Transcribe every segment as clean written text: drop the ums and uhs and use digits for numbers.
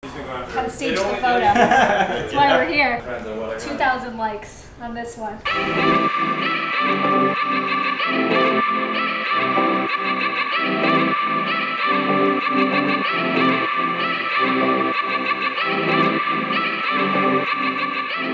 Gotta stage the photo. That's why we're here. 2,000 likes on this one.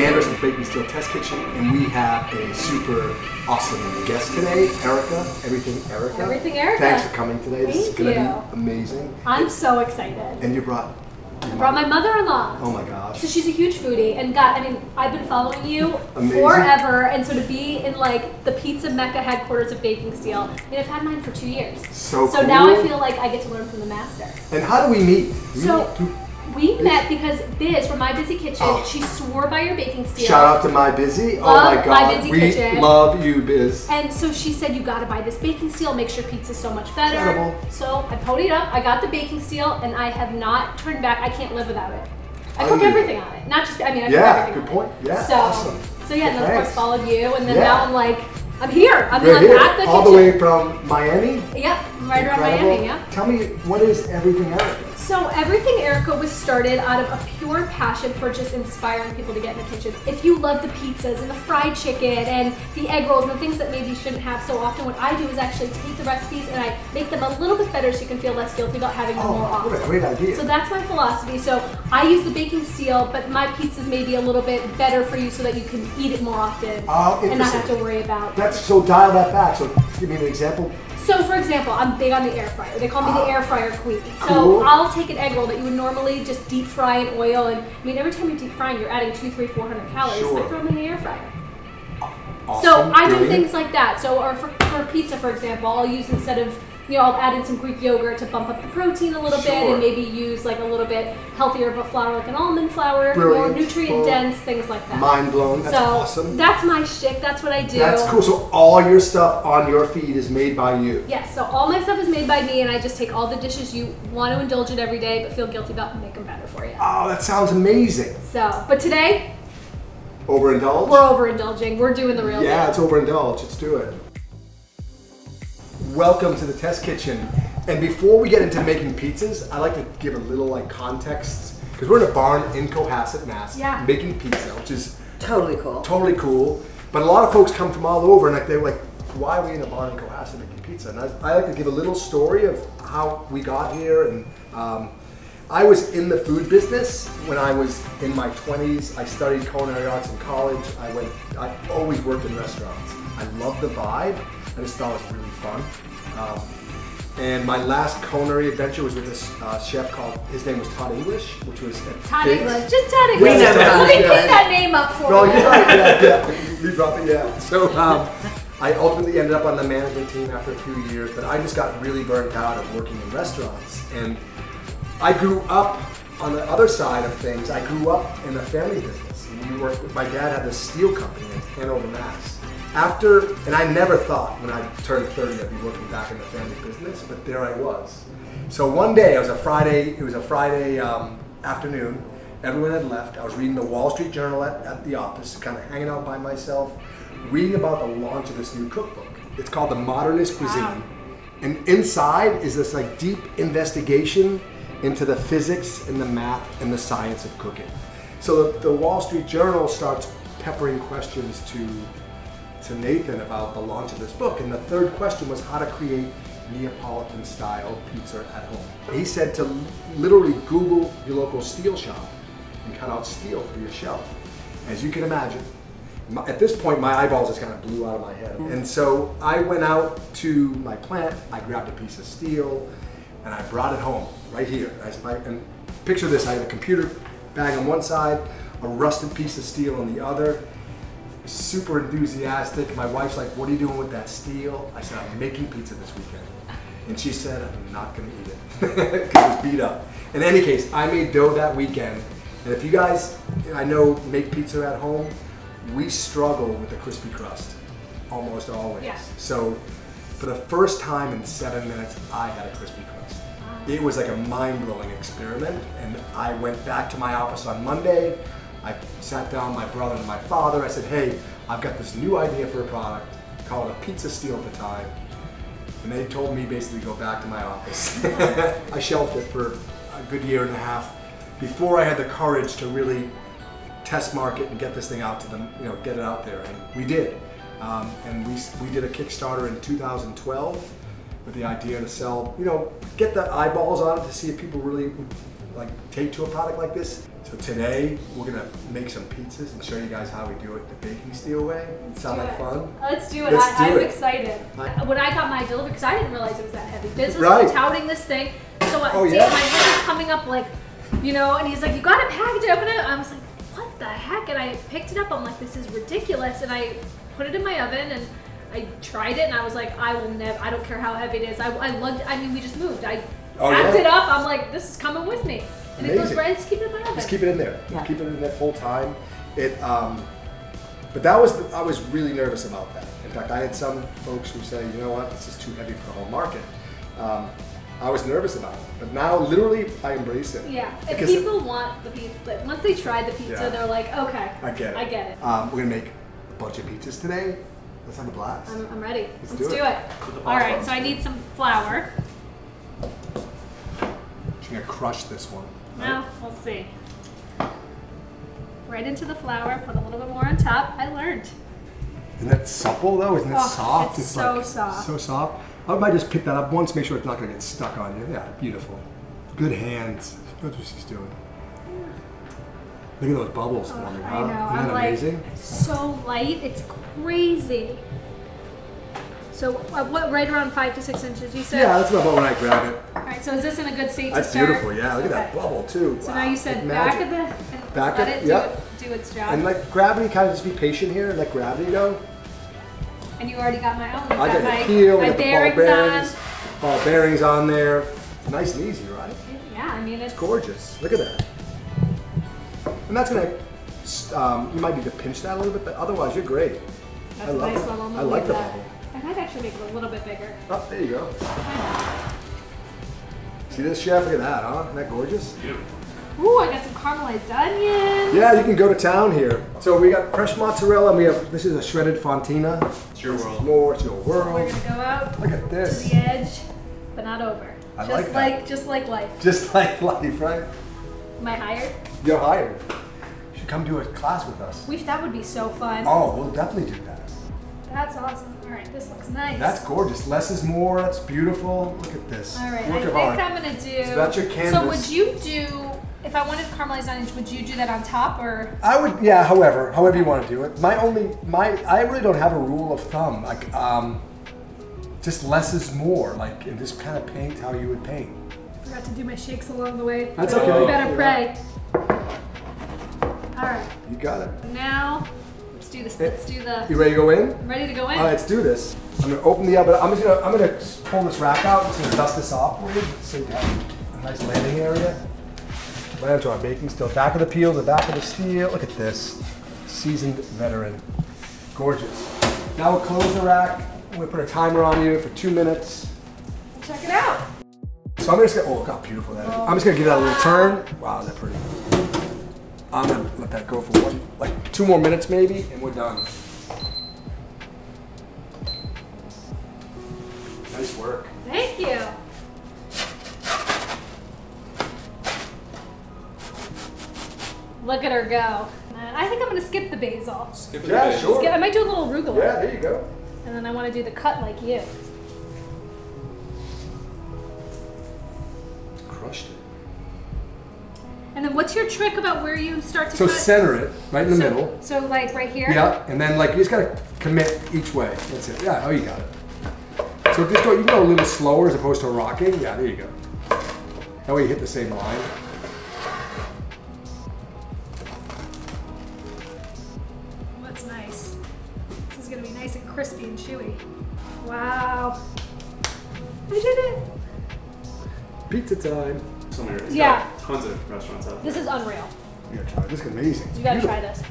Andris is Baking Steel Test Kitchen, and we have a super awesome guest today, Erica. Everything Erica. Everything Erica. Thanks for coming today. This is going to be amazing. I'm so excited. And you brought... I brought my mother-in-law. Oh my gosh. So she's a huge foodie, and I've been following you forever, and so to be in like the pizza mecca headquarters of Baking Steel, I've had mine for 2 years. So cool. Now I feel like I get to learn from the master. And how do we meet? We met because Biz from My Busy Kitchen, she swore by your baking steel. Shout out to My Busy. Love oh my God. My Busy Kitchen. We love you, Biz. And so she said, you gotta buy this baking steel, makes your pizza so much better. Incredible. So I ponied up, I got the baking steel, and I have not turned back. I can't live without it. I cook everything on it. Not just, I cook everything good point. Yeah, so, awesome. So yeah, and then of course followed you, and then now I'm like, I'm here. I'm at the all kitchen. the way from Miami? Yep, right around Miami, yeah. Tell me, what is Everything Erica? So Everything Erica was started out of a pure passion for just inspiring people to get in the kitchen. If you love the pizzas and the fried chicken and the egg rolls and the things that maybe you shouldn't have so often, what I do is actually take the recipes and I make them a little bit better so you can feel less guilty about having them more often. What a great idea. So that's my philosophy. So I use the baking steel, but my pizzas may be a little bit better for you so that you can eat it more often and not have to worry about. So dial that back. So give me an example. So for example, I'm big on the air fryer. They call me the air fryer queen. So I'll take an egg roll that you would normally just deep fry in oil, and every time you're deep frying, you're adding 200, 300, 400 calories. I throw them in the air fryer. Awesome. So I do things like that. So or for pizza, for example, I'll use instead of I'll add in some Greek yogurt to bump up the protein a little bit, and maybe use like a little bit healthier of a flour, like an almond flour, more nutrient dense, things like that. Mind blown. That's awesome. That's my shtick. That's what I do. That's cool. So all your stuff on your feed is made by you. Yes. So all my stuff is made by me, and I just take all the dishes you want to indulge in every day, but feel guilty about and make them better for you. Oh, that sounds amazing. So, but today, overindulge. We're overindulging. We're doing the real deal. Yeah, it's overindulge. Let's do it. Welcome to the Test Kitchen. And before we get into making pizzas, I like to give a little context, because we're in a barn in Cohasset, Mass, making pizza, which is totally cool. Totally cool. But a lot of folks come from all over, and they're like, why are we in a barn in Cohasset making pizza? And I like to give a little story of how we got here. And I was in the food business when I was in my 20s. I studied culinary arts in college. I always worked in restaurants. I loved the vibe. I just thought it was really fun. And my last culinary adventure was with this chef his name was Todd English, which was at Todd English, just Todd English. Let me pick that name up for you. No, you're right, yeah. You drop it, yeah. So I ultimately ended up on the management team after a few years, but I just got really burnt out of working in restaurants. And I grew up on the other side of things. I grew up in a family business. My dad had this steel company in Hanover, Mass. And I never thought when I turned 30 I'd be working back in the family business, but there I was. So one day, it was a Friday afternoon, everyone had left. I was reading the Wall Street Journal at the office, kind of hanging out by myself, reading about the launch of this new cookbook. It's called The Modernist Cuisine. And inside is this deep investigation into the physics and the math and the science of cooking. So the Wall Street Journal starts peppering questions to Nathan about the launch of this book, and the third question was how to create Neapolitan style pizza at home. He said to literally Google your local steel shop and cut out steel for your shelf. As you can imagine, at this point my eyeballs just kind of blew out of my head. And so I went out to my plant, I grabbed a piece of steel, and I brought it home right here. And picture this, I had a computer bag on one side, a rusted piece of steel on the other. Super enthusiastic. My wife's like, what are you doing with that steel? I said, I'm making pizza this weekend. And she said, I'm not gonna eat it, because it was beat up. In any case, I made dough that weekend. And if you guys, I know, make pizza at home, we struggle with the crispy crust, almost always. Yeah. So for the first time in 7 minutes, I had a crispy crust. It was like a mind-blowing experiment. And I went back to my office on Monday. I sat down with my brother and my father. I said, hey, I've got this new idea for a product, called a pizza steel at the time. And they told me basically to go back to my office. I shelved it for a good year and a half. before I had the courage to really test market and get this thing out to them, you know, get it out there, and we did. And we did a Kickstarter in 2012 with the idea to sell, you know, get the eyeballs on it to see if people really would like take to a product like this. So today we're gonna make some pizzas and show you guys how we do it the baking steel way. Sound like fun? Let's do it. I'm excited. When I got my delivery, because I didn't realize it was that heavy. Biz was touting this thing, so my head is coming up like, you know, and he's like, "You gotta package it, open it." I was like, "What the heck?" And I picked it up. I'm like, "This is ridiculous," and I put it in my oven and I tried it, and I was like, I will never, I don't care how heavy it is. I mean, we just moved. I packed it up. I'm like, this is coming with me. And it goes right, just keep it in my oven. Just keep it in there. Yeah. Keep it in there full time. But I was really nervous about that. In fact, I had some folks who say, you know what, this is too heavy for the whole market. I was nervous about it, but now literally I embrace it. Yeah, if people want the pizza, once they try the pizza, they're like, okay, I get it. We're gonna make a bunch of pizzas today. Let's have a blast. I'm ready. Let's do it. All right, so I need some flour. She's gonna crush this one. Right? Well, we'll see. Right into the flour, put a little bit more on top. I learned. Isn't that supple though? Isn't it soft? It's so soft. So soft. I might just pick that up once, make sure it's not gonna get stuck on you. Yeah, beautiful. Good hands. That's what she's doing. Look at those bubbles forming, huh? I know. Isn't that amazing? It's so light, it's crazy. So what, right around 5 to 6 inches, you said? Yeah, that's about when I grab it. All right, so is this in a good state to start? That's beautiful, yeah. Look at that bubble too. So now you said back of it, do its job. And let gravity kind of just be patient here and let gravity go. And you already got my own. I got my peel, I got the ball bearings on there. Nice and easy, right? Yeah, I mean it's gorgeous. Look at that. And that's gonna, you might need to pinch that a little bit, but otherwise you're great. That's a nice bubble. I like the bubble. I might actually make it a little bit bigger. Oh, there you go. See this, chef? Look at that, huh? Isn't that gorgeous? Ooh, I got some caramelized onions. Yeah, you can go to town here. So we got fresh mozzarella, and we have, this is a shredded fontina. It's your world. More, it's your world. So we're gonna go out Look at this. to the edge, but not over. I like that. Just like life. Just like life, right? Am I hired? You're hired. You should come do a class with us. That would be so fun. Oh, we'll definitely do that. That's awesome. All right, this looks nice. That's gorgeous. Less is more. That's beautiful. Look at this. All right, I think I'm gonna do. So that's your canvas. So would you do, if I wanted caramelized onions, would you do that on top or? I would, yeah. However you want to do it. I really don't have a rule of thumb. Like, just less is more. Like, and just kind of paint how you would paint. I forgot to do my shakes along the way. That's okay. You better pray. All right. You got it. Now. Let's do this. Let's do the. You ready to go in? I'm ready to go in. All right, let's do this. I'm gonna open the oven. I'm gonna pull this rack out. I'm just gonna dust this off for you, so you have a nice landing area. Right onto our baking steel. Back of the peel, the back of the steel. Look at this. Seasoned veteran. Gorgeous. Now we'll close the rack. I'm gonna put a timer on you for 2 minutes. Check it out. So I'm just gonna. Oh, look how beautiful that is. I'm just gonna give that a little turn. Wow, is that pretty? I'm gonna let that go for 2 more minutes maybe, and we're done. Nice work. Thank you. Look at her go. I think I'm gonna skip the basil. Skip the basil. Sure. I might do a little arugula. Yeah, there you go. And then I want to do the cut like you. Crushed it. And then what's your trick about where you start to cut? So center it right in the middle. So like right here? Yeah, and then you just gotta commit each way. That's it. Yeah, oh you got it. So just you can go a little slower as opposed to rocking. Yeah, there you go. That way you hit the same line. That's nice. This is gonna be nice and crispy and chewy. Wow. I did it. Pizza time. It's got tons of restaurants out there. This is unreal. You gotta try it. This is amazing. You gotta try this.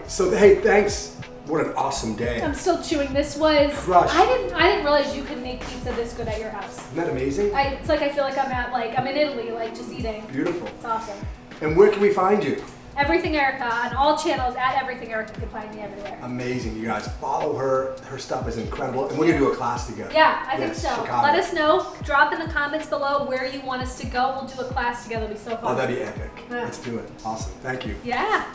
So hey, thanks. What an awesome day. I'm still chewing. This was crushed. I didn't realize you could make pizza this good at your house. Isn't that amazing? It's like I feel like I'm in Italy, like just eating. Beautiful. It's awesome. And where can we find you? Everything Erica on all channels at Everything Erica. You can find me everywhere. Amazing, you guys. Follow her. Her stuff is incredible. And we're going to do a class together. Yeah, I think so. Chicago. Let us know. Drop in the comments below where you want us to go. We'll do a class together. It'll be so fun. Oh, that'd be epic. Let's do it. Awesome. Thank you. Yeah.